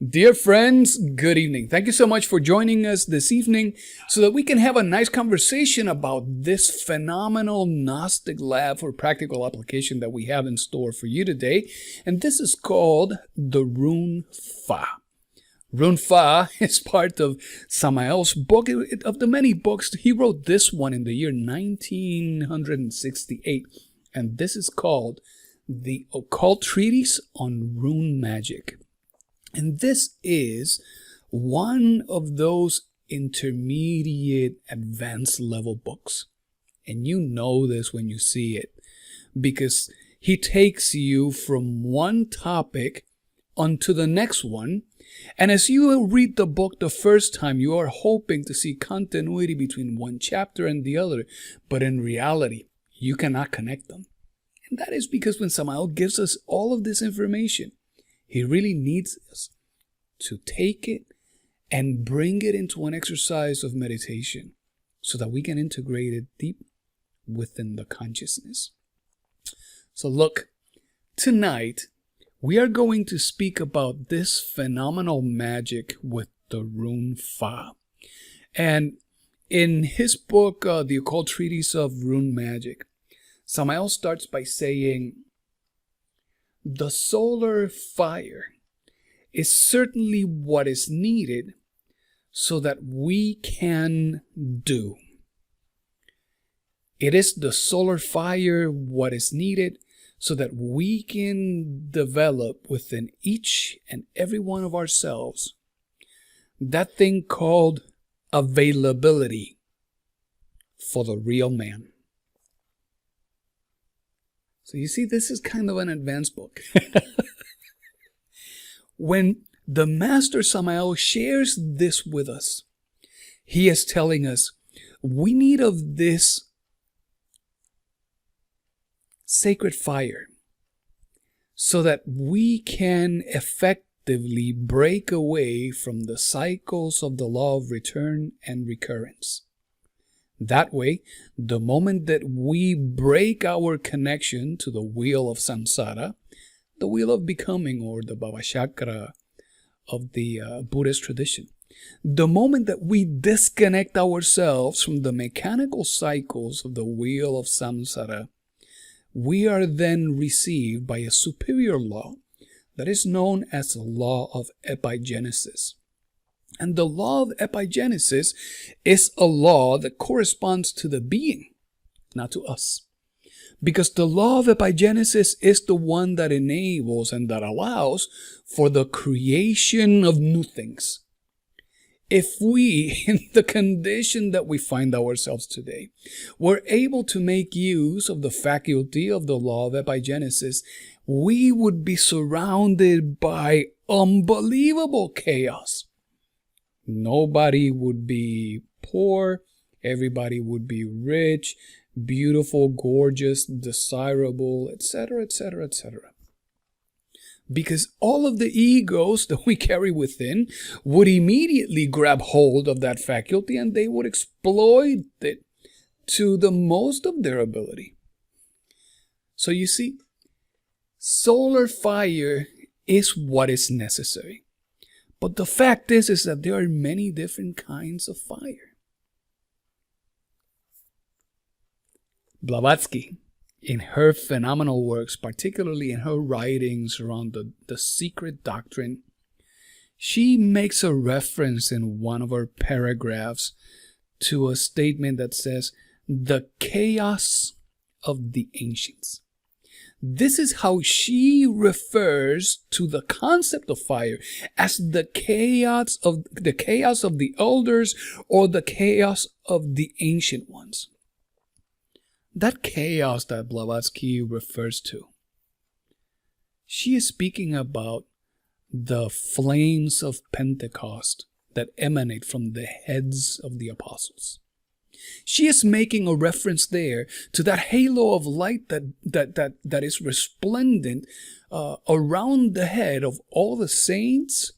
Dear friends, good evening. Thank you so much for joining us this evening so that we can have a nice conversation about this phenomenal Gnostic lab for practical application that we have in store for you today. And this is called the Rune FA. Rune FA is part of Samael's book. Of the many books, he wrote this one in the year 1968. And this is called the Occult Treaties on Rune Magic. And this is one of those intermediate advanced level books. And you know this when you see it, because he takes you from one topic onto the next one. And as you read the book the first time, you are hoping to see continuity between one chapter and the other. But in reality, you cannot connect them. And that is because when Samael gives us all of this information, he really needs us to take it and bring it into an exercise of meditation so that we can integrate it deep within the consciousness. So look, tonight we are going to speak about this phenomenal magic with the Rune FA. And in his book, The Occult Treaties of Rune Magic, Samael starts by saying, the solar fire is certainly what is needed so that we can do. It is the solar fire what is needed so that we can develop within each and every one of ourselves that thing called availability for the real man. So you see, this is kind of an advanced book. When the Master Samael shares this with us, he is telling us we need of this sacred fire so that we can effectively break away from the cycles of the law of return and recurrence. That way, the moment that we break our connection to the wheel of samsara, the wheel of becoming, or the Eye Chakra of the Buddhist tradition, the moment that we disconnect ourselves from the mechanical cycles of the wheel of samsara, we are then received by a superior law that is known as the Law of Epigenesis. And the Law of Epigenesis is a law that corresponds to the being, not to us. Because the Law of Epigenesis is the one that enables and that allows for the creation of new things. If we, in the condition that we find ourselves today, were able to make use of the faculty of the Law of Epigenesis, we would be surrounded by unbelievable chaos. Nobody would be poor. Everybody would be rich, beautiful, gorgeous, desirable, etc., etc., etc. Because all of the egos that we carry within would immediately grab hold of that faculty and they would exploit it to the most of their ability. So you see, solar fire is what is necessary. But the fact is that there are many different kinds of fire. Blavatsky, in her phenomenal works, particularly in her writings around the secret doctrine, she makes a reference in one of her paragraphs to a statement that says, the chaos of the ancients. This is how she refers to the concept of fire as the chaos of the elders or the chaos of the ancient ones. That chaos that Blavatsky refers to, she is speaking about the flames of Pentecost that emanate from the heads of the apostles. She is making a reference there to that halo of light that is resplendent around the head of all the saints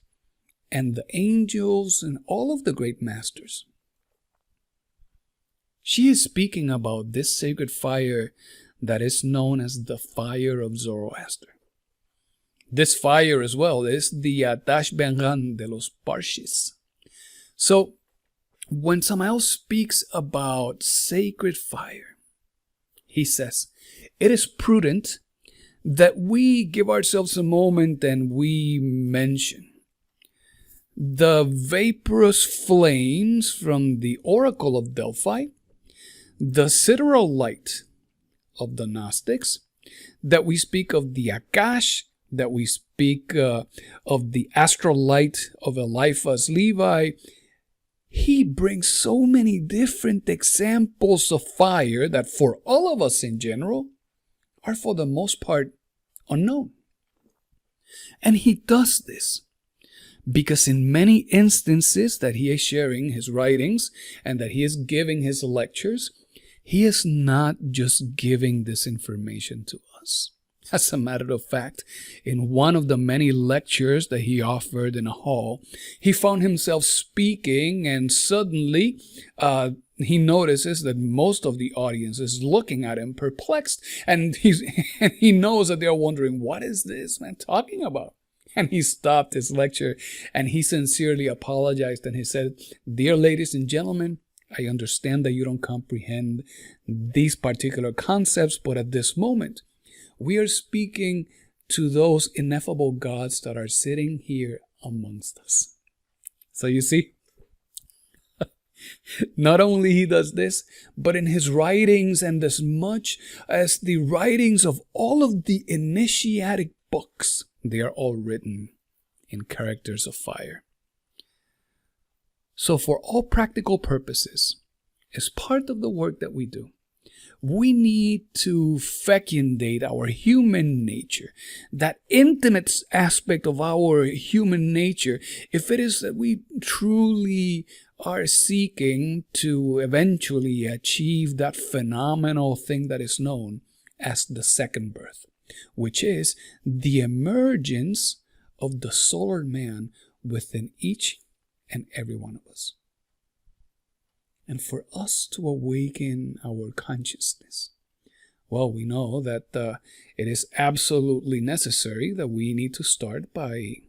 and the angels and all of the great masters. She is speaking about this sacred fire that is known as the Fire of Zoroaster. This fire as well is the Atash Bengan de los Parshis. So, when Samael speaks about sacred fire, he says, it is prudent that we give ourselves a moment and we mention the vaporous flames from the oracle of Delphi, the sidereal light of the Gnostics, that we speak of the Akash, that we speak of the astral light of Eliphaz Levi. He brings so many different examples of fire that for all of us in general are for the most part unknown. And he does this because in many instances that he is sharing his writings and that he is giving his lectures, he is not just giving this information to us. As a matter of fact, in one of the many lectures that he offered in a hall, he found himself speaking and suddenly he notices that most of the audience is looking at him perplexed, and he knows that they're wondering, what is this man talking about? And he stopped his lecture and he sincerely apologized and he said, "Dear ladies and gentlemen, I understand that you don't comprehend these particular concepts, but at this moment, we are speaking to those ineffable gods that are sitting here amongst us." So you see, not only he does this, but in his writings and as much as the writings of all of the initiatic books, they are all written in characters of fire. So for all practical purposes, as part of the work that we do, we need to fecundate our human nature, that intimate aspect of our human nature, if it is that we truly are seeking to eventually achieve that phenomenal thing that is known as the second birth, which is the emergence of the solar man within each and every one of us. And for us to awaken our consciousness, well, we know that it is absolutely necessary that we need to start by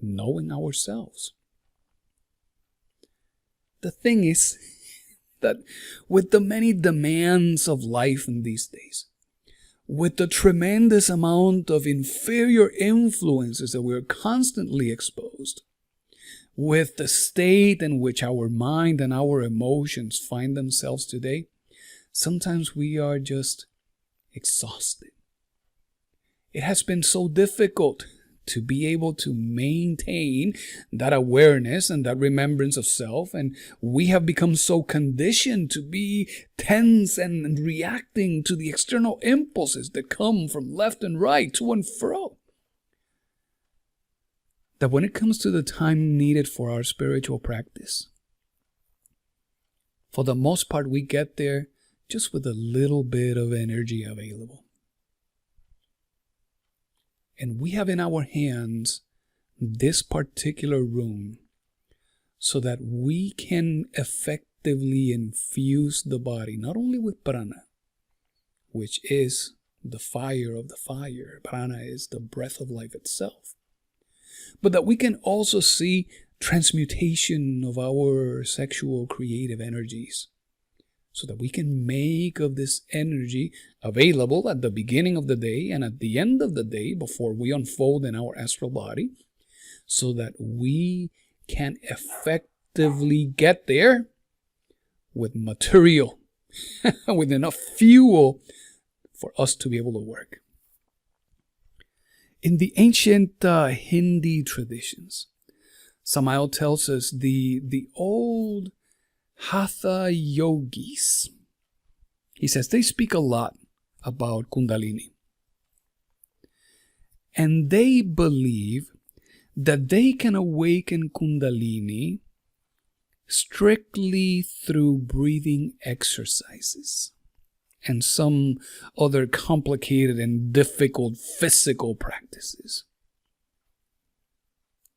knowing ourselves. The thing is that with the many demands of life in these days, with the tremendous amount of inferior influences that we're constantly exposed, with the state in which our mind and our emotions find themselves today, sometimes we are just exhausted. It has been so difficult to be able to maintain that awareness and that remembrance of self, and we have become so conditioned to be tense and reacting to the external impulses that come from left and right, to and fro, that when it comes to the time needed for our spiritual practice, for the most part we get there just with a little bit of energy available. And we have in our hands this particular rune so that we can effectively infuse the body, not only with prana, which is the fire of the fire. Prana is the breath of life itself. But that we can also see transmutation of our sexual creative energies, so that we can make of this energy available at the beginning of the day and at the end of the day before we unfold in our astral body, so that we can effectively get there with material, with enough fuel for us to be able to work. In the ancient Hindi traditions, Samael tells us the old Hatha yogis, he says, they speak a lot about Kundalini. And they believe that they can awaken Kundalini strictly through breathing exercises and some other complicated and difficult physical practices.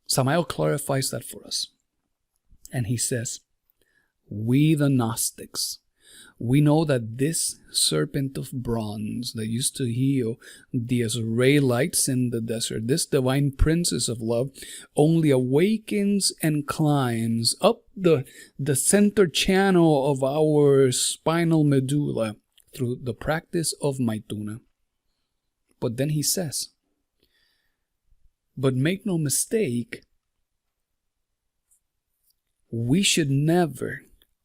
Samael clarifies that for us. And he says, we the Gnostics we know that this serpent of bronze that used to heal the Israelites in the desert, this divine princess of love, only awakens and climbs up the center channel of our spinal medulla through the practice of Maituna. But then he says, but make no mistake, we should never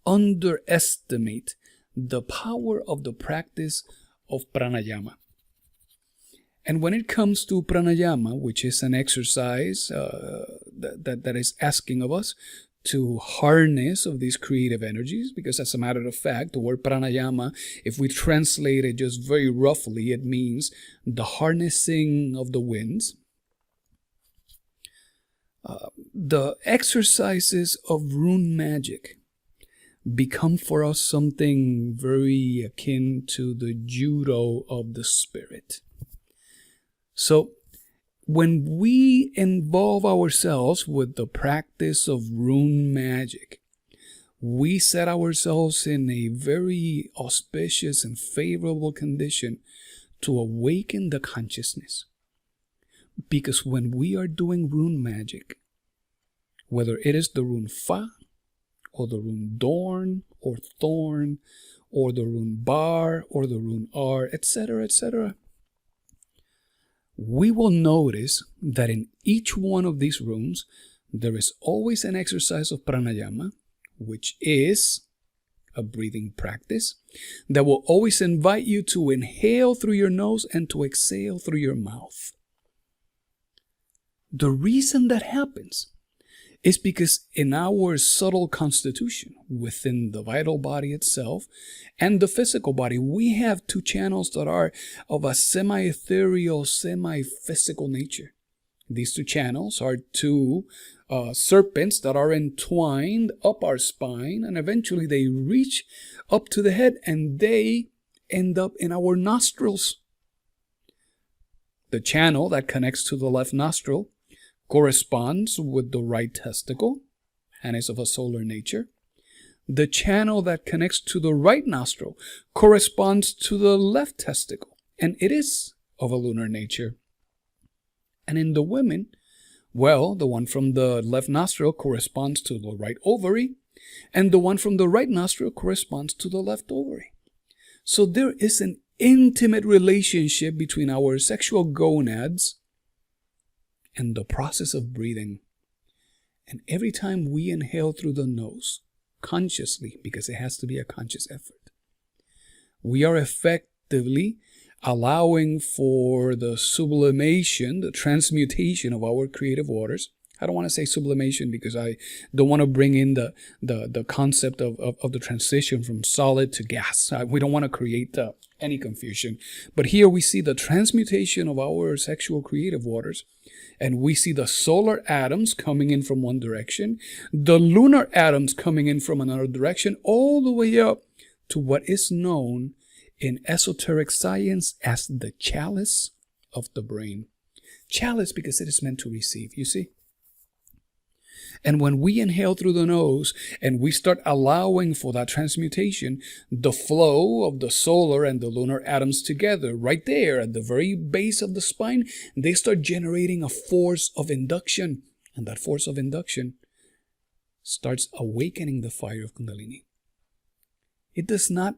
underestimate the power of the practice of pranayama. And when it comes to pranayama, which is an exercise that is asking of us to harness of these creative energies, because as a matter of fact, the word pranayama, if we translate it just very roughly, it means the harnessing of the winds. The exercises of rune magic become for us something very akin to the judo of the spirit. So when we involve ourselves with the practice of rune magic, we set ourselves in a very auspicious and favorable condition to awaken the consciousness. Because when we are doing rune magic, whether it is the rune Fa, or the rune Dorn, or Thorn, or the rune Bar, or the rune R, etc., etc., we will notice that in each one of these runes, there is always an exercise of pranayama, which is a breathing practice, that will always invite you to inhale through your nose and to exhale through your mouth. The reason that happens is because in our subtle constitution, within the vital body itself and the physical body, we have two channels that are of a semi-ethereal, semi-physical nature. These two channels are two serpents that are entwined up our spine, and eventually they reach up to the head and they end up in our nostrils. The channel that connects to the left nostril corresponds with the right testicle and is of a solar nature. The channel that connects to the right nostril corresponds to the left testicle, and it is of a lunar nature. And in the women, well, the one from the left nostril corresponds to the right ovary, and the one from the right nostril corresponds to the left ovary. So there is an intimate relationship between our sexual gonads and the process of breathing. And every time we inhale through the nose, consciously, because it has to be a conscious effort, we are effectively allowing for the sublimation, the transmutation of our creative waters. I don't want to say sublimation because I don't want to bring in the concept of the transition from solid to gas. We don't want to create any confusion. But here we see the transmutation of our sexual creative waters, and we see the solar atoms coming in from one direction, the lunar atoms coming in from another direction, all the way up to what is known in esoteric science as the chalice of the brain. Chalice because it is meant to receive, you see? And when we inhale through the nose and we start allowing for that transmutation, the flow of the solar and the lunar atoms together, right there at the very base of the spine, they start generating a force of induction. And that force of induction starts awakening the fire of Kundalini. It does not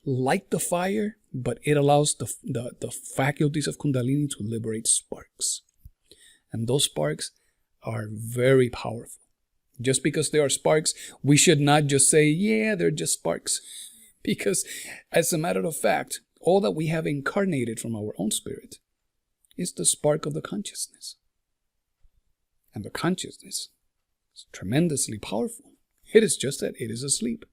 light the fire, but it allows the faculties of Kundalini to liberate sparks. And those sparks are very powerful. Just because they are sparks, we should not just say, yeah, they're just sparks. Because as a matter of fact, all that we have incarnated from our own spirit is the spark of the consciousness. And the consciousness is tremendously powerful. It is just that it is asleep.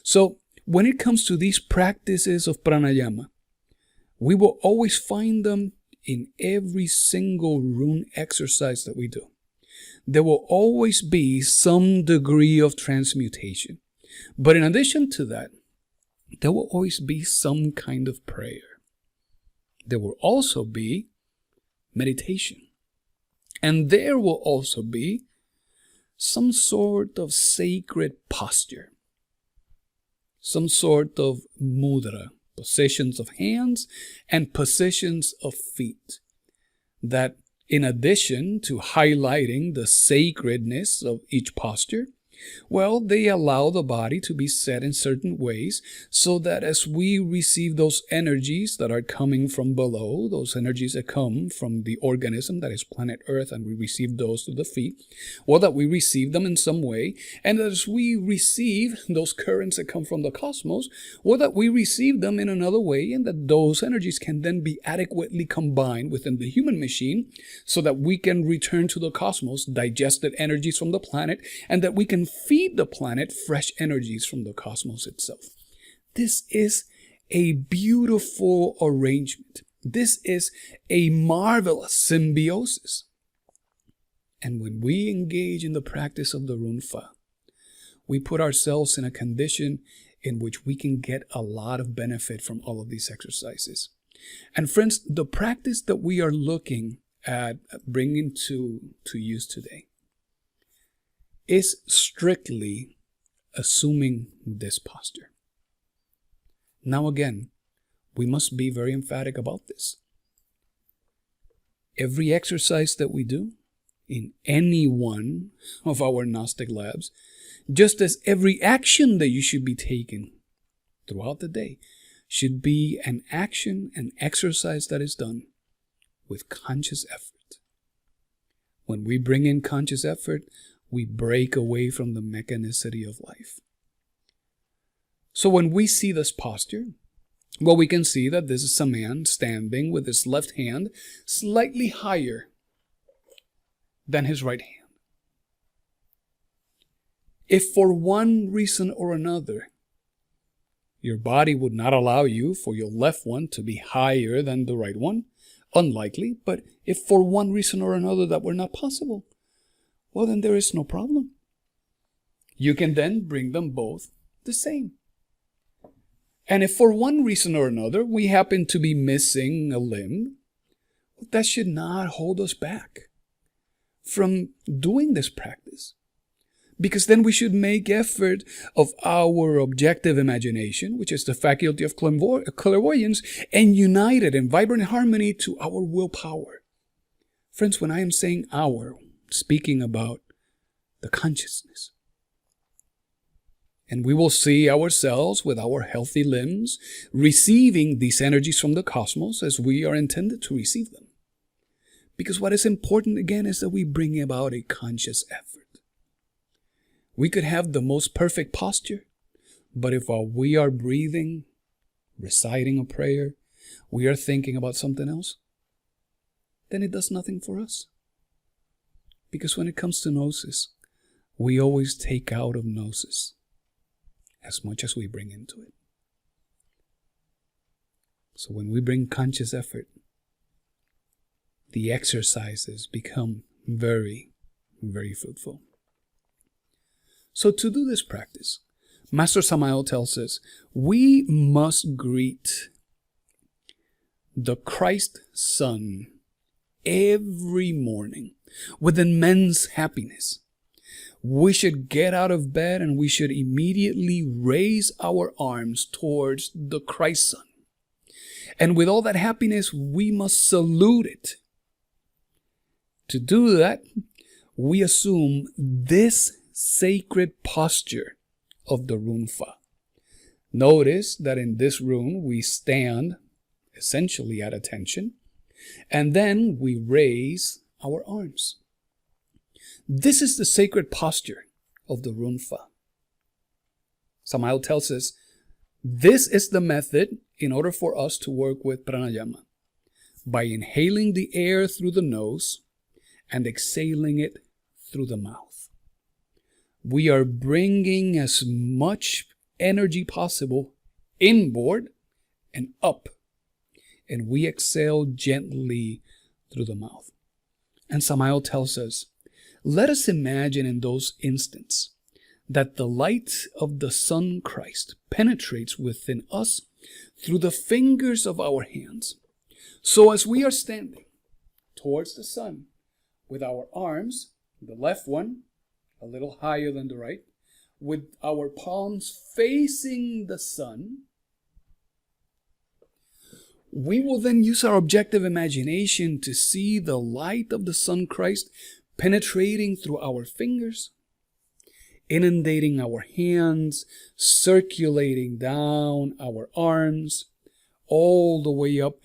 So when it comes to these practices of pranayama, we will always find them in every single rune exercise that we do. There will always be some degree of transmutation. But in addition to that, there will always be some kind of prayer. There will also be meditation. And there will also be some sort of sacred posture. some sort of mudra, positions of hands and positions of feet, that in addition to highlighting the sacredness of each posture, well, they allow the body to be set in certain ways so that as we receive those energies that are coming from below, those energies that come from the organism that is planet Earth, and we receive those to the feet, well, that we receive them in some way, and as we receive those currents that come from the cosmos, well, that we receive them in another way, and that those energies can then be adequately combined within the human machine so that we can return to the cosmos digested energies from the planet, and that we can feed the planet fresh energies from the cosmos itself. This is a beautiful arrangement. This is a marvelous symbiosis. And when we engage in the practice of the Rune FA, we put ourselves in a condition in which we can get a lot of benefit from all of these exercises. And friends, the practice that we are looking at bringing to use today is strictly assuming this posture. Now again, we must be very emphatic about this. Every exercise that we do in any one of our Gnostic labs, just as every action that you should be taking throughout the day, should be an action, an exercise that is done with conscious effort. When we bring in conscious effort, we break away from the mechanicity of life. So when we see this posture, well, we can see that this is a man standing with his left hand slightly higher than his right hand. If for one reason or another, your body would not allow you for your left one to be higher than the right one, unlikely, but if for one reason or another that were not possible, well, then there is no problem. You can then bring them both the same. And if for one reason or another we happen to be missing a limb, that should not hold us back from doing this practice. Because then we should make effort of our objective imagination, which is the faculty of clairvoyance, and unite it in vibrant harmony to our willpower. Friends, when I am saying our, speaking about the consciousness. And we will see ourselves with our healthy limbs receiving these energies from the cosmos as we are intended to receive them. Because what is important again is that we bring about a conscious effort. We could have the most perfect posture, but if while we are breathing, reciting a prayer, we are thinking about something else, then it does nothing for us. Because when it comes to gnosis, we always take out of gnosis as much as we bring into it. So when we bring conscious effort, the exercises become very, very fruitful. So to do this practice, Master Samael tells us we must greet the Christ Sun every morning with immense happiness. We should get out of bed and we should immediately raise our arms towards the Christ Sun. And with all that happiness, we must salute it. To do that, we assume this sacred posture of the Rune FA. Notice that in this rune, we stand essentially at attention, and then we raise our arms. This is the sacred posture of the Rune FA. Samael tells us this is the method in order for us to work with pranayama, by inhaling the air through the nose and exhaling it through the mouth. We are bringing as much energy possible inboard and up, and we exhale gently through the mouth. And Samael tells us, let us imagine in those instants that the light of the Sun Christ penetrates within us through the fingers of our hands. So as we are standing towards the sun with our arms, the left one a little higher than the right, with our palms facing the sun. We will then use our objective imagination to see the light of the Sun Christ penetrating through our fingers, inundating our hands, circulating down our arms, all the way up,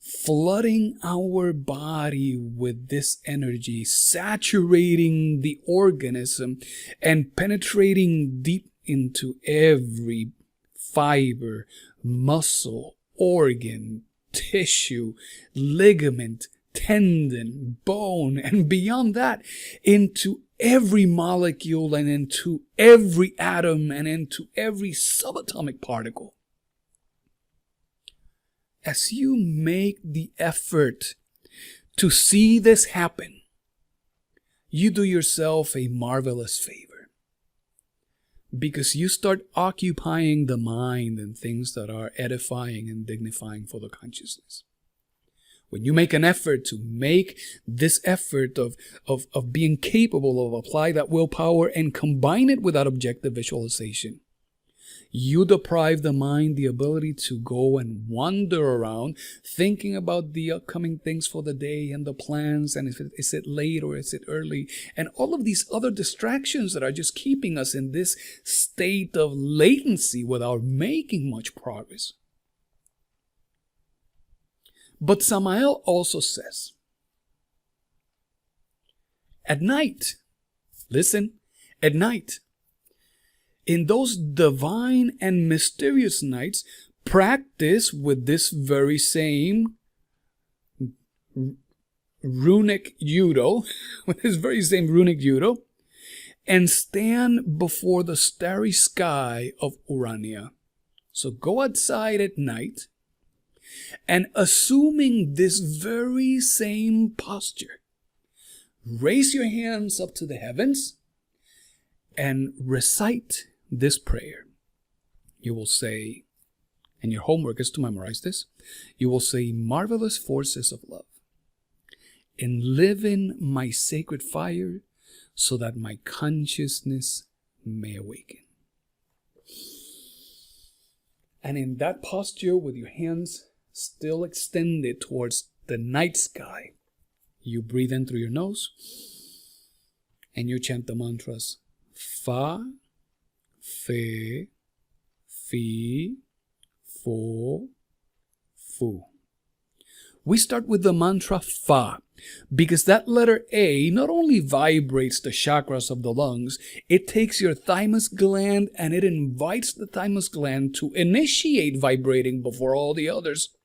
flooding our body with this energy, saturating the organism and penetrating deep into every fiber, muscle, organ, tissue, ligament, tendon, bone, and beyond that, into every molecule and into every atom and into every subatomic particle. As you make the effort to see this happen, you do yourself a marvelous favor, because you start occupying the mind and things that are edifying and dignifying for the consciousness. When you make an effort to make this effort of being capable of apply that willpower and combine it with that objective visualization, you deprive the mind the ability to go and wander around thinking about the upcoming things for the day and the plans and is it late or is it early, and all of these other distractions that are just keeping us in this state of latency without making much progress. But Samael also says, at night, listen, at night, in those divine and mysterious nights, practice with this very same runic judo, and stand before the starry sky of Urania. So go outside at night, and assuming this very same posture, raise your hands up to the heavens and recite this prayer. You will say, and your homework is to memorize this, you will say, marvelous forces of love, enliven my sacred fire so that my consciousness may awaken. And in that posture, with your hands still extended towards the night sky, you breathe in through your nose and you chant the mantras Fa, Fe, Fi, Fo, Fu. We start with the mantra Fa, because that letter A not only vibrates the chakras of the lungs, it takes your thymus gland and it invites the thymus gland to initiate vibrating before all the others.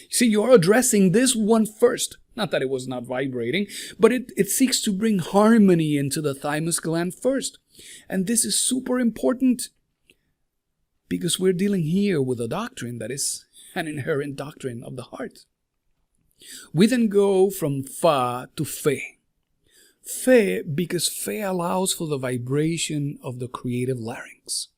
See, you're addressing this one first. Not that it was not vibrating, but it seeks to bring harmony into the thymus gland first. And this is super important because we're dealing here with a doctrine that is an inherent doctrine of the heart. We then go from Fa to Fe. Fe, because Fe allows for the vibration of the creative larynx.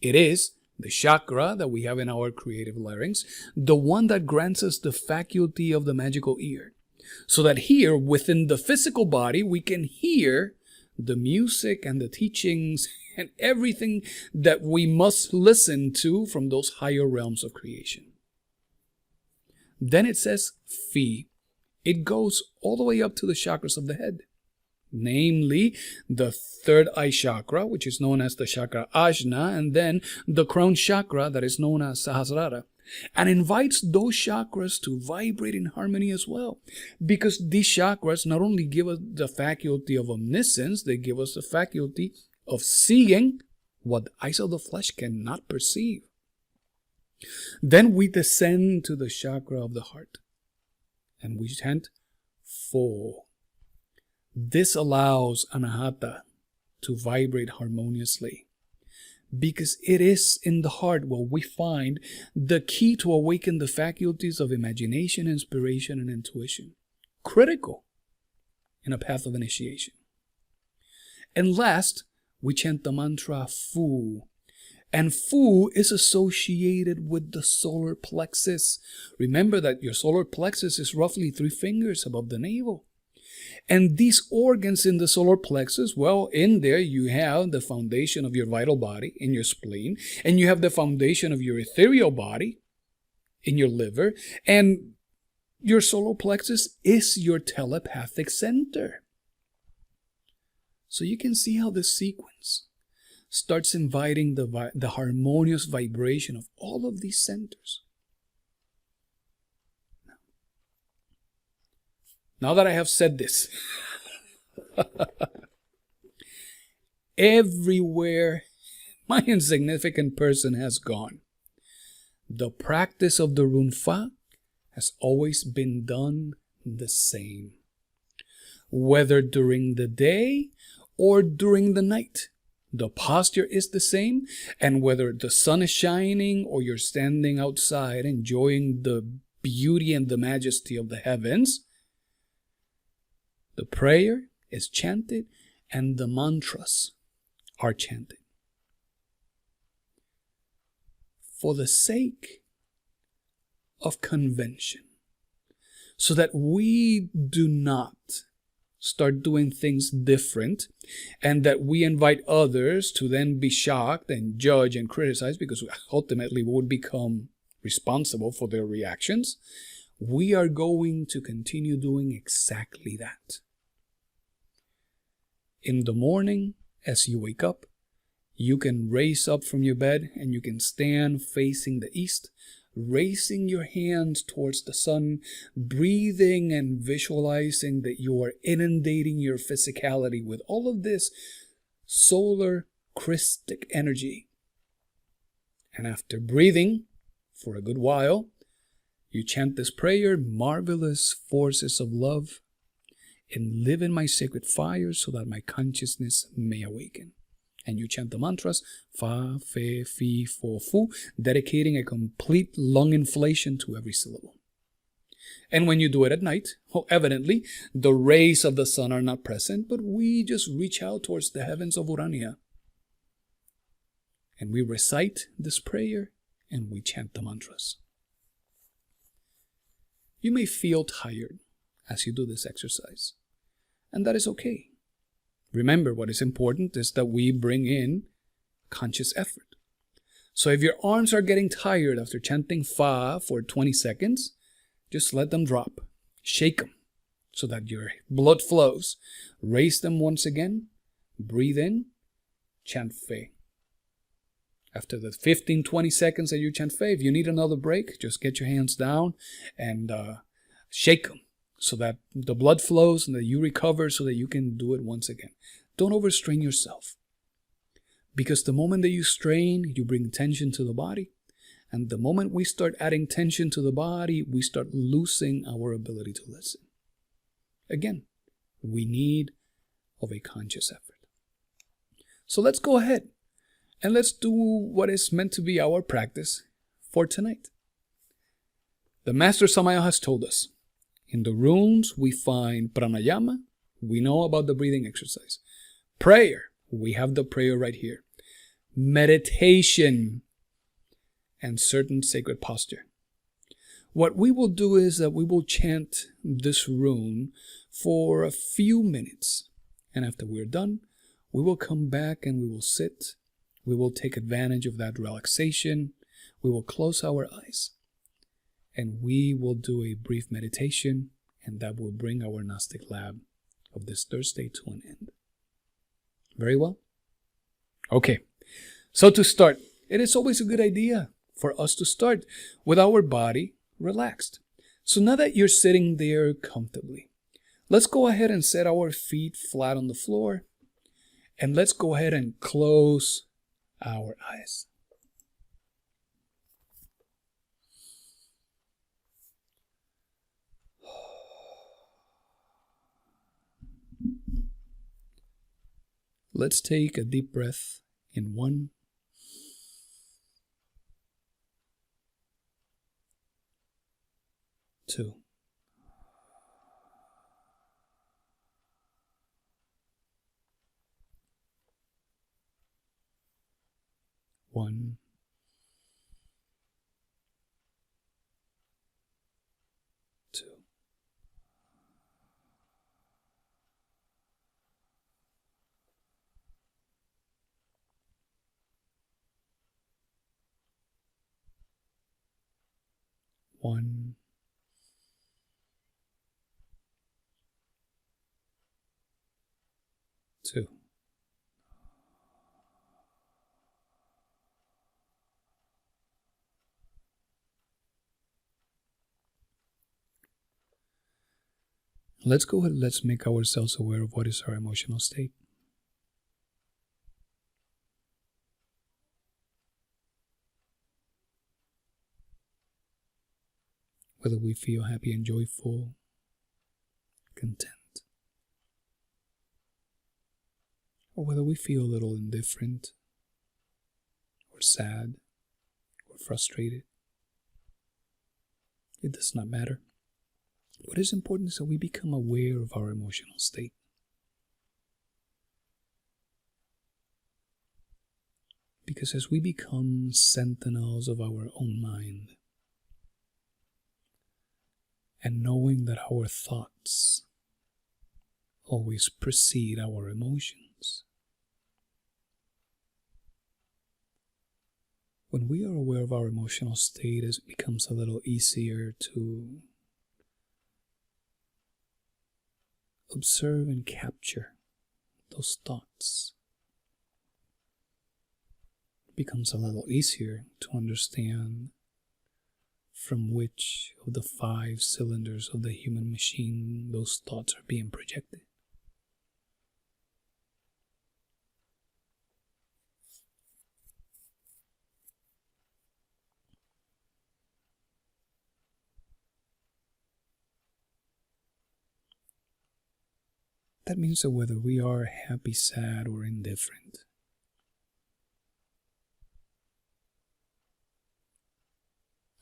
It is the chakra that we have in our creative larynx, the one that grants us the faculty of the magical ear. So that here, within the physical body, we can hear the music and the teachings and everything that we must listen to from those higher realms of creation. Then it says Fi. It goes all the way up to the chakras of the head, namely the third eye chakra, which is known as the chakra Ajna, and then the crown chakra that is known as Sahasrara, and invites those chakras to vibrate in harmony as well, because these chakras not only give us the faculty of omniscience, they give us the faculty of seeing what the eyes of the flesh cannot perceive. Then we descend to the chakra of the heart, and we chant Fo. This allows Anahata to vibrate harmoniously, because it is in the heart where we find the key to awaken the faculties of imagination, inspiration, and intuition, critical in a path of initiation. And last, we chant the mantra Fu. And Fu is associated with the solar plexus. Remember that your solar plexus is roughly 3 fingers above the navel. And these organs in the solar plexus, well, in there you have the foundation of your vital body in your spleen, and you have the foundation of your ethereal body in your liver, and your solar plexus is your telepathic center. So you can see how the sequence starts inviting the harmonious vibration of all of these centers. Now that I have said this, everywhere my insignificant person has gone, the practice of the Rune FA has always been done the same, whether during the day or during the night. The posture is the same, and whether the sun is shining or you're standing outside enjoying the beauty and the majesty of the heavens, the prayer is chanted and the mantras are chanted. For the sake of convention, so that we do not start doing things different, and that we invite others to then be shocked and judge and criticize, because ultimately we would become responsible for their reactions, we are going to continue doing exactly that. In the morning, as you wake up, you can raise up from your bed and you can stand facing the east, raising your hands towards the sun, breathing and visualizing that you are inundating your physicality with all of this solar Christic energy. And after breathing for a good while, you chant this prayer: marvelous forces of love, and live in my sacred fire so that my consciousness may awaken. And you chant the mantras Fa, Fe, Fi, Fo, Fu, dedicating a complete lung inflation to every syllable. And when you do it at night, well, evidently the rays of the sun are not present, but we just reach out towards the heavens of Urania. And we recite this prayer and we chant the mantras. You may feel tired as you do this exercise, and that is okay. Remember, what is important is that we bring in conscious effort. So if your arms are getting tired after chanting Fa for 20 seconds, just let them drop. Shake them so that your blood flows. Raise them once again. Breathe in. Chant Fe. After the 15-20 seconds that you chant Fe, if you need another break, just get your hands down and shake them, so that the blood flows and that you recover so that you can do it once again. Don't overstrain yourself. Because the moment that you strain, you bring tension to the body. And the moment we start adding tension to the body, we start losing our ability to listen. Again, we need of a conscious effort. So let's go ahead and let's do what is meant to be our practice for tonight. The Master Samaya has told us, in the runes, we find pranayama. We know about the breathing exercise. Prayer. We have the prayer right here. Meditation. And certain sacred posture. What we will do is that we will chant this rune for a few minutes. And after we're done, we will come back and we will sit. We will take advantage of that relaxation. We will close our eyes. And we will do a brief meditation, and that will bring our Gnostic lab of this Thursday to an end. Very well? Okay, so to start, it is always a good idea for us to start with our body relaxed. So now that you're sitting there comfortably, let's go ahead and set our feet flat on the floor, and let's go ahead and close our eyes. Let's take a deep breath in 1, 2, 1, 2. 1, 2. Let's go ahead and let's make ourselves aware of what is our emotional state. Whether we feel happy and joyful, content, or whether we feel a little indifferent, or sad, or frustrated. It does not matter. What is important is that we become aware of our emotional state. Because as we become sentinels of our own mind, and knowing that our thoughts always precede our emotions, when we are aware of our emotional state, it becomes a little easier to observe and capture those thoughts. It becomes a little easier to understand from which of the 5 cylinders of the human machine those thoughts are being projected. That means that whether we are happy, sad, or indifferent,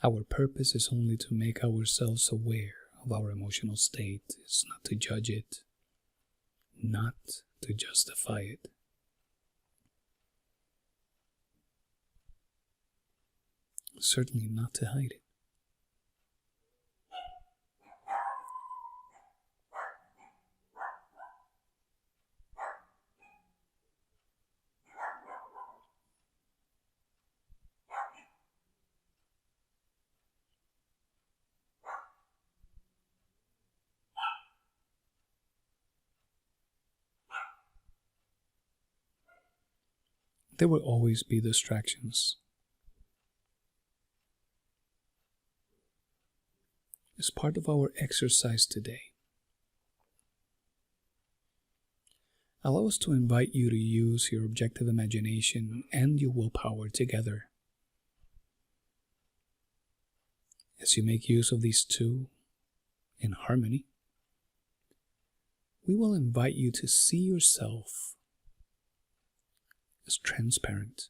our purpose is only to make ourselves aware of our emotional state. It's not to judge it, not to justify it. Certainly not to hide it. There will always be distractions. As part of our exercise today, allow us to invite you to use your objective imagination and your willpower together. As you make use of these two in harmony, we will invite you to see yourself as transparent.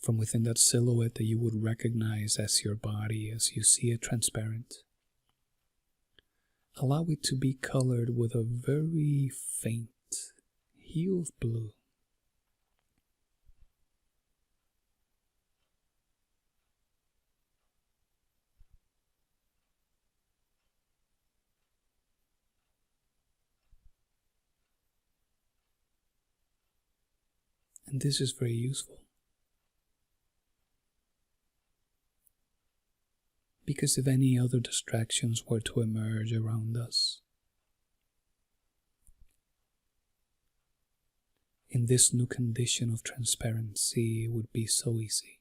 From within that silhouette that you would recognize as your body, as you see it transparent, allow it to be colored with a very faint hue of blue. And this is very useful, because if any other distractions were to emerge around us, in this new condition of transparency, it would be so easy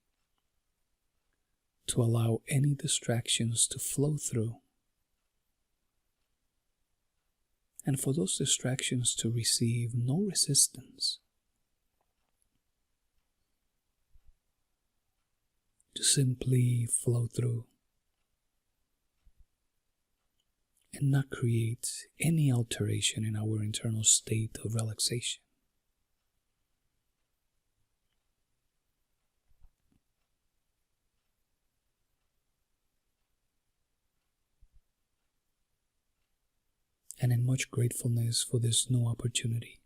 to allow any distractions to flow through, and for those distractions to receive no resistance, to simply flow through and not create any alteration in our internal state of relaxation. And in much gratefulness for this new opportunity,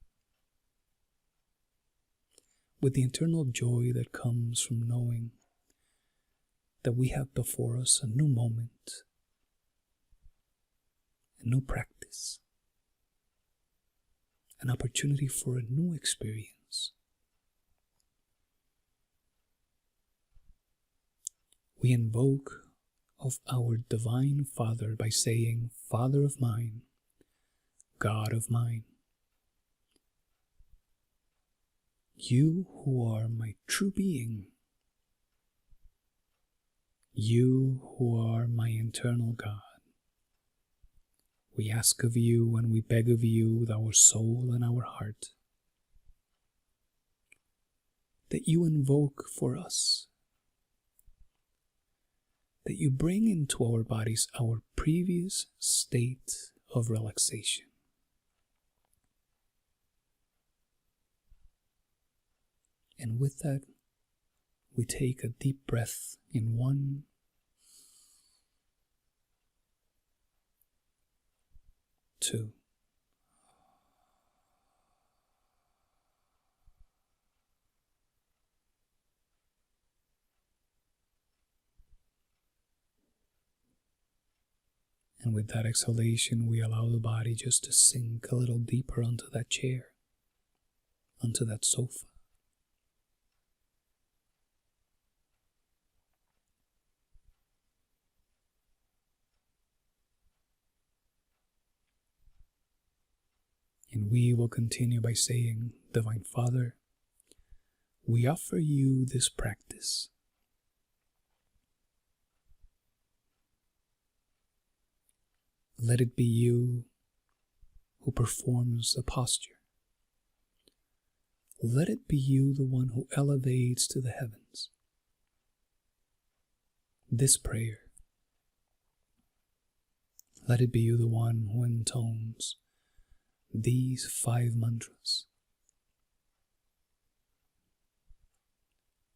with the internal joy that comes from knowing that we have before us a new moment, a new practice, an opportunity for a new experience. We invoke of our Divine Father by saying, Father of mine, God of mine, you who are my true being, you who are my eternal God, we ask of you and we beg of you with our soul and our heart that you invoke for us, that you bring into our bodies our previous state of relaxation. And with that, we take a deep breath in 1, 2. And with that exhalation, we allow the body just to sink a little deeper onto that chair, onto that sofa. And we will continue by saying, Divine Father, we offer you this practice. Let it be you who performs the posture. Let it be you, the one who elevates to the heavens this prayer. Let it be you, the one who intones these 5 mantras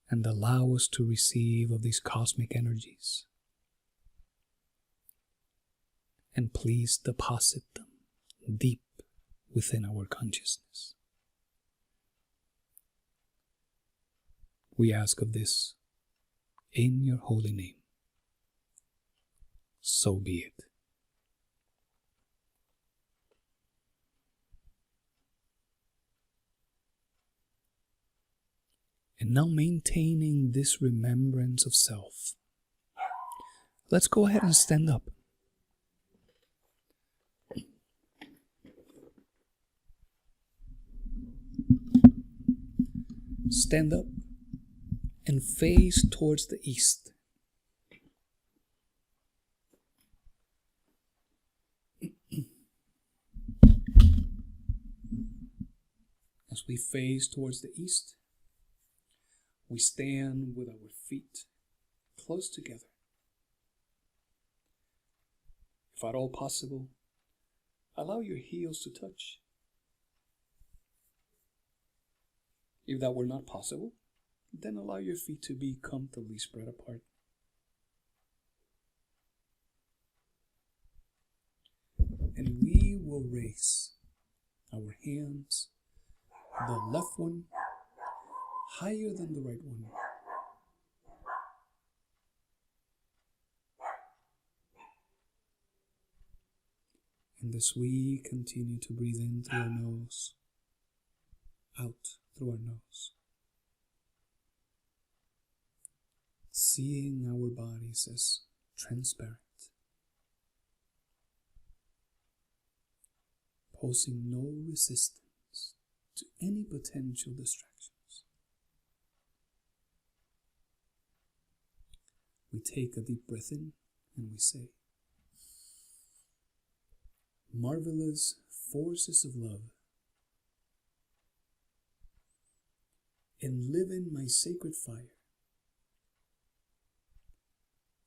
and allow us to receive of these cosmic energies. And please deposit them deep within our consciousness. We ask of this in your holy name. So be it. And now, maintaining this remembrance of self, let's go ahead and stand up. Stand up and face towards the east. As we face towards the east, we stand with our feet close together. If at all possible, allow your heels to touch. If that were not possible, then allow your feet to be comfortably spread apart. And we will raise our hands, the left one higher than the right one. And as we continue to breathe in through our nose, out through our nose, seeing our bodies as transparent, posing no resistance to any potential distractions. We take a deep breath in and we say, marvelous forces of love, and live in my sacred fire,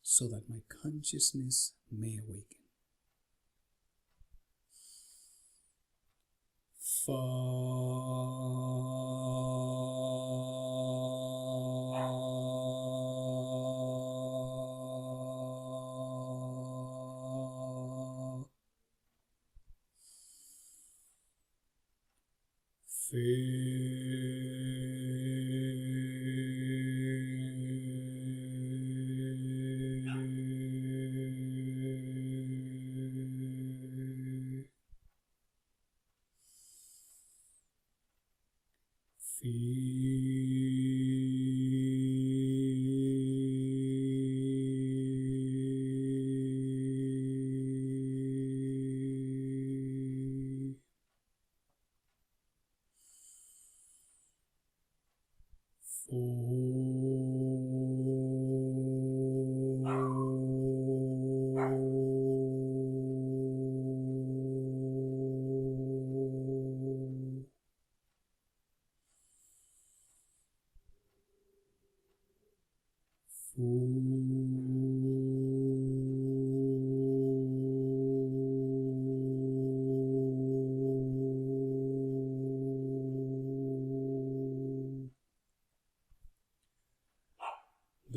so that my consciousness may awaken.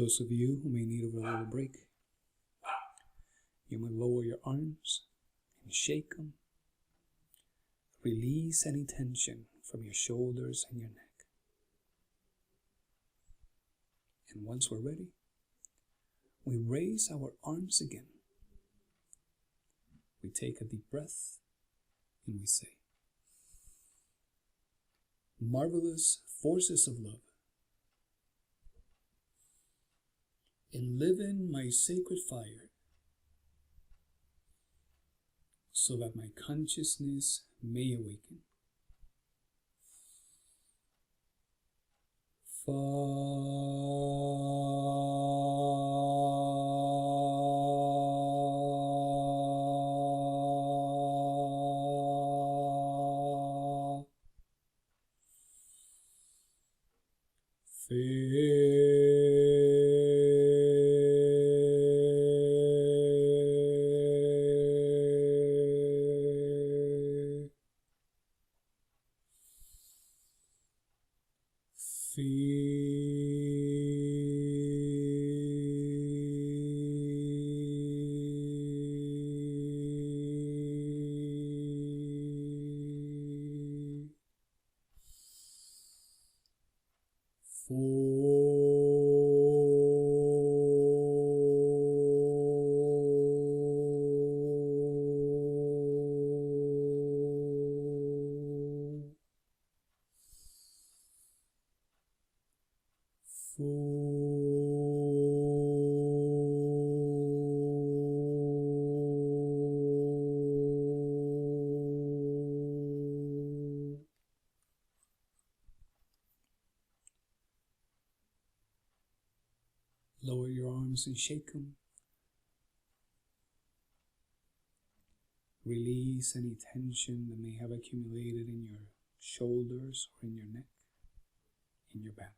those of you who may need a little break, you might lower your arms and shake them. Release any tension from your shoulders and your neck. And once we're ready, we raise our arms again. We take a deep breath and we say, marvelous forces of love, enliven my sacred fire so that my consciousness may awaken. Lower your arms and shake them. Release any tension that may have accumulated in your shoulders or in your neck, in your back.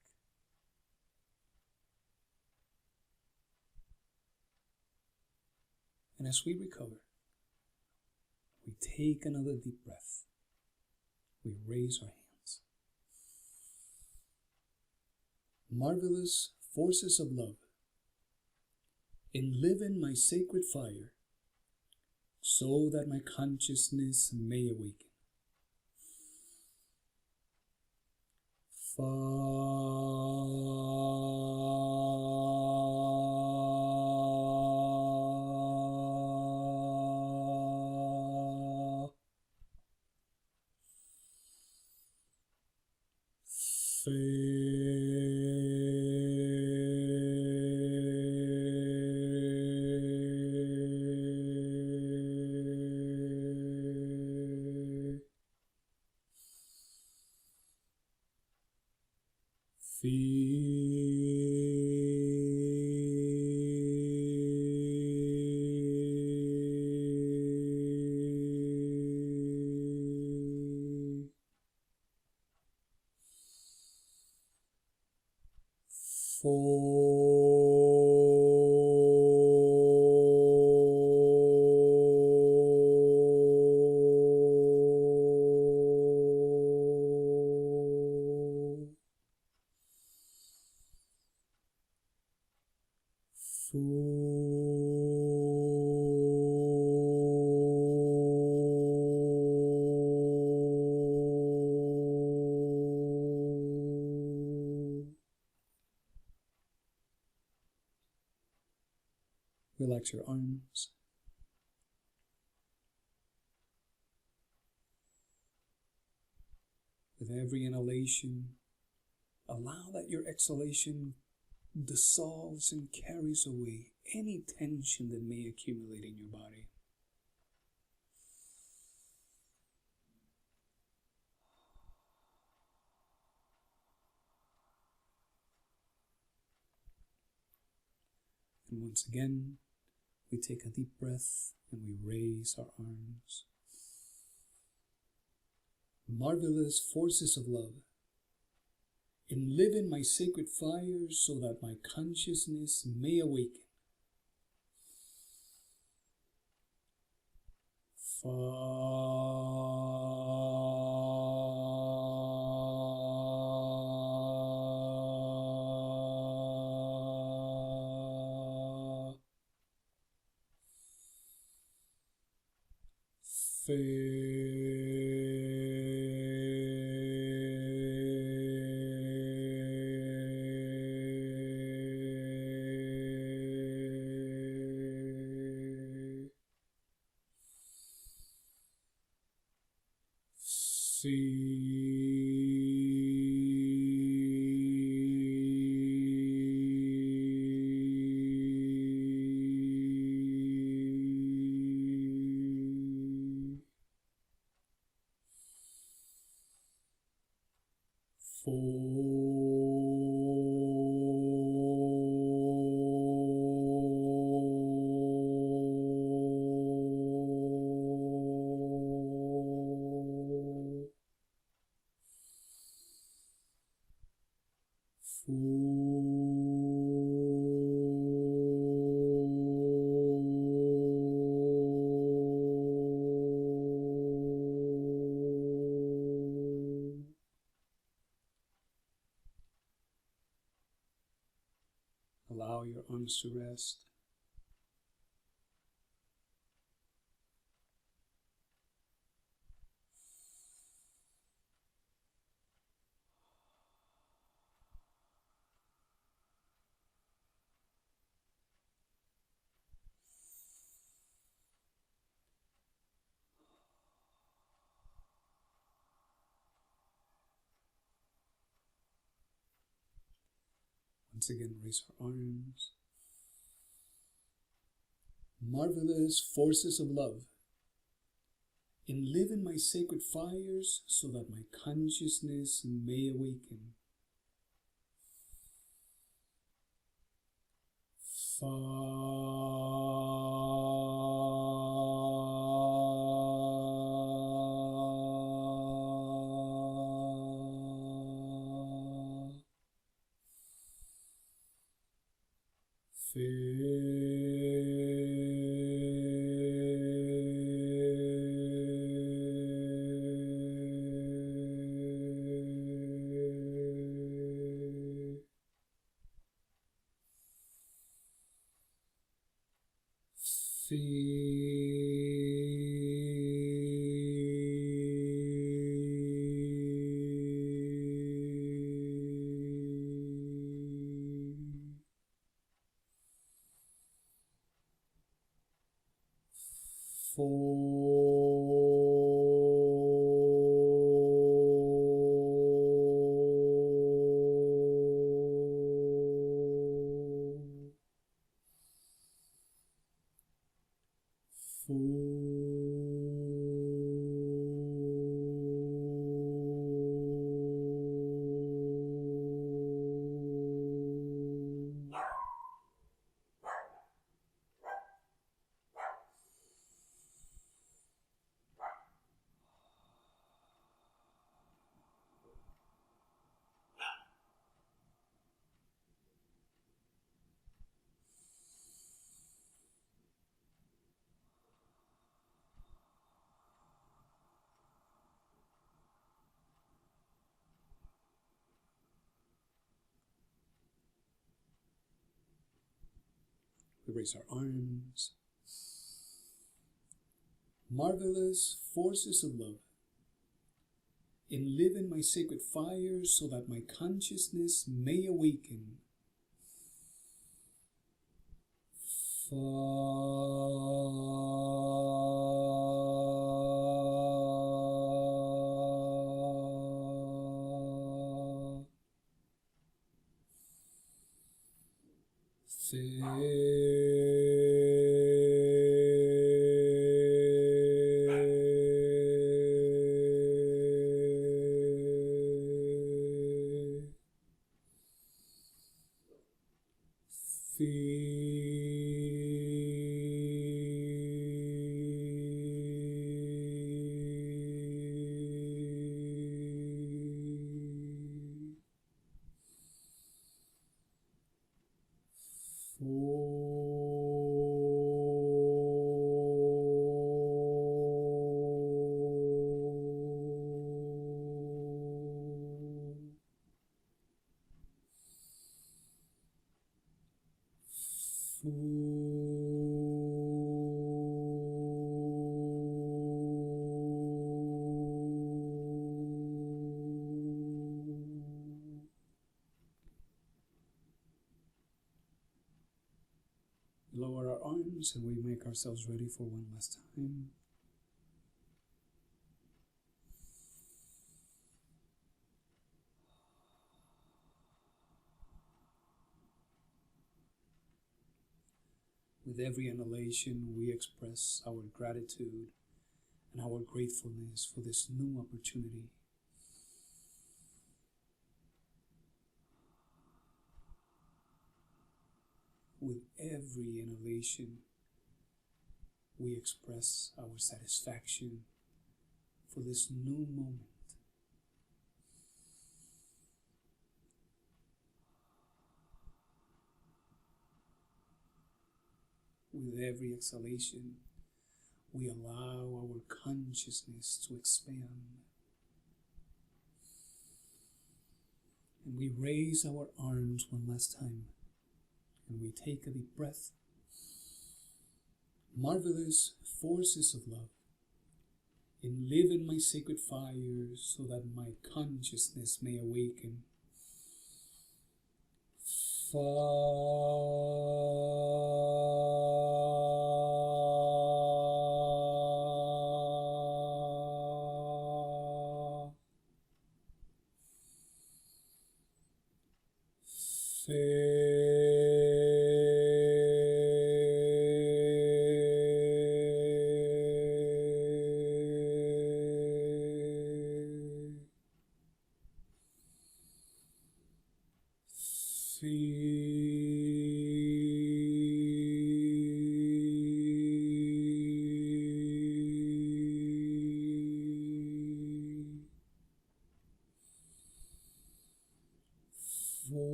And as we recover, we take another deep breath. We raise our hands. Marvelous forces of love, enliven my sacred fire so that my consciousness may awaken. Relax your arms. With every inhalation, allow that your exhalation dissolves and carries away any tension that may accumulate in your body. And once again, we take a deep breath and we raise our arms. Marvelous forces of love, enliven my sacred fire so that my consciousness may awaken. Allow your arms to rest. Once again, raise our arms. Marvelous forces of love, enliven my sacred fires so that my consciousness may awaken. We raise our arms. Marvelous forces of love, enliven my sacred fires so that my consciousness may awaken. arms and we make ourselves ready for one last time. With every inhalation, we express our gratitude and our gratefulness for this new opportunity. With every inhalation, we express our satisfaction for this new moment. With every exhalation, we allow our consciousness to expand. And we raise our arms one last time. And we take a deep breath. Marvelous forces of love, enliven my sacred fire so that my consciousness may awaken.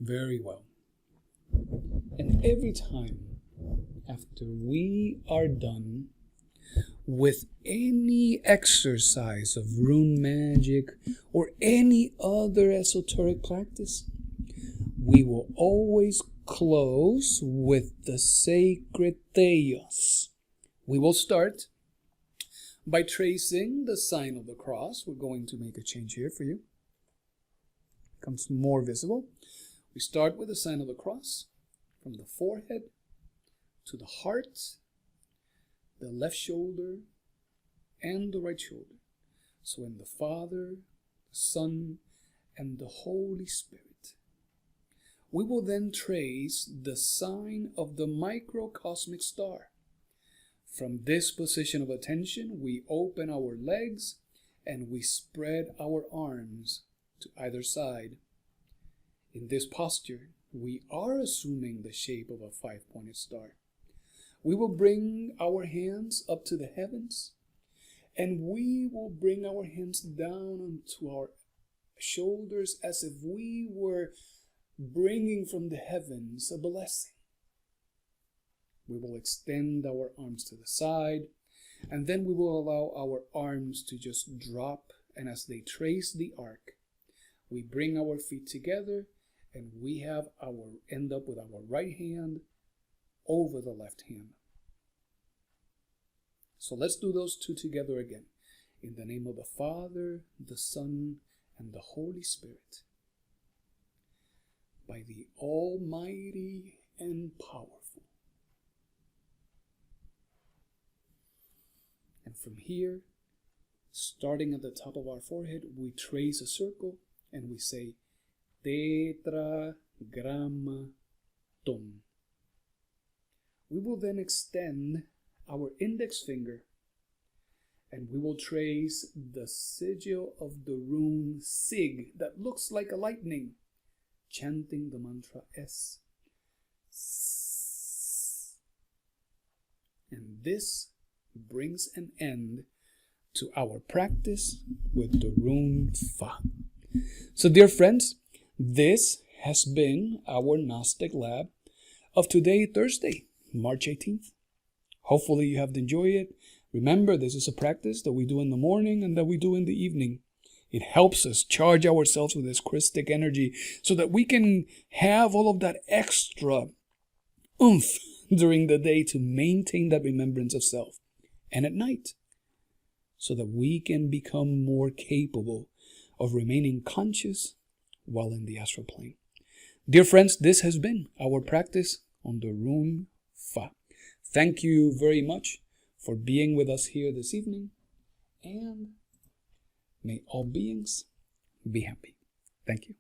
Very well. And every time after we are done with any exercise of rune magic or any other esoteric practice, we will always close with the sacred theos. We will start by tracing the sign of the cross. We're going to make a change here for you. It becomes more visible. We start with the sign of the cross from the forehead to the heart, the left shoulder, and the right shoulder. So in the Father, the Son, and the Holy Spirit. We will then trace the sign of the microcosmic star. From this position of attention, we open our legs and we spread our arms to either side. In this posture, we are assuming the shape of a five-pointed star. We will bring our hands up to the heavens, and we will bring our hands down onto our shoulders as if we were bringing from the heavens a blessing. We will extend our arms to the side, and then we will allow our arms to just drop, and as they trace the arc, we bring our feet together, and we end up with our right hand over the left hand. So let's do those two together again. In the name of the Father, the Son, and the Holy Spirit. By the Almighty and Powerful. And from here, starting at the top of our forehead, we trace a circle and we say, Tetragrammaton. We will then extend our index finger and we will trace the sigil of the rune Sig that looks like a lightning, chanting the mantra S. And this brings an end to our practice with the Rune FA. So dear friends, this has been our Gnostic Lab of today, Thursday, March 18th. Hopefully you have enjoyed it. Remember, this is a practice that we do in the morning and that we do in the evening. It helps us charge ourselves with this Christic energy so that we can have all of that extra oomph during the day to maintain that remembrance of self. And at night, so that we can become more capable of remaining conscious while in the astral plane. Dear friends, this has been our practice on the Rune FA. Thank you very much for being with us here this evening, and may all beings be happy. Thank you.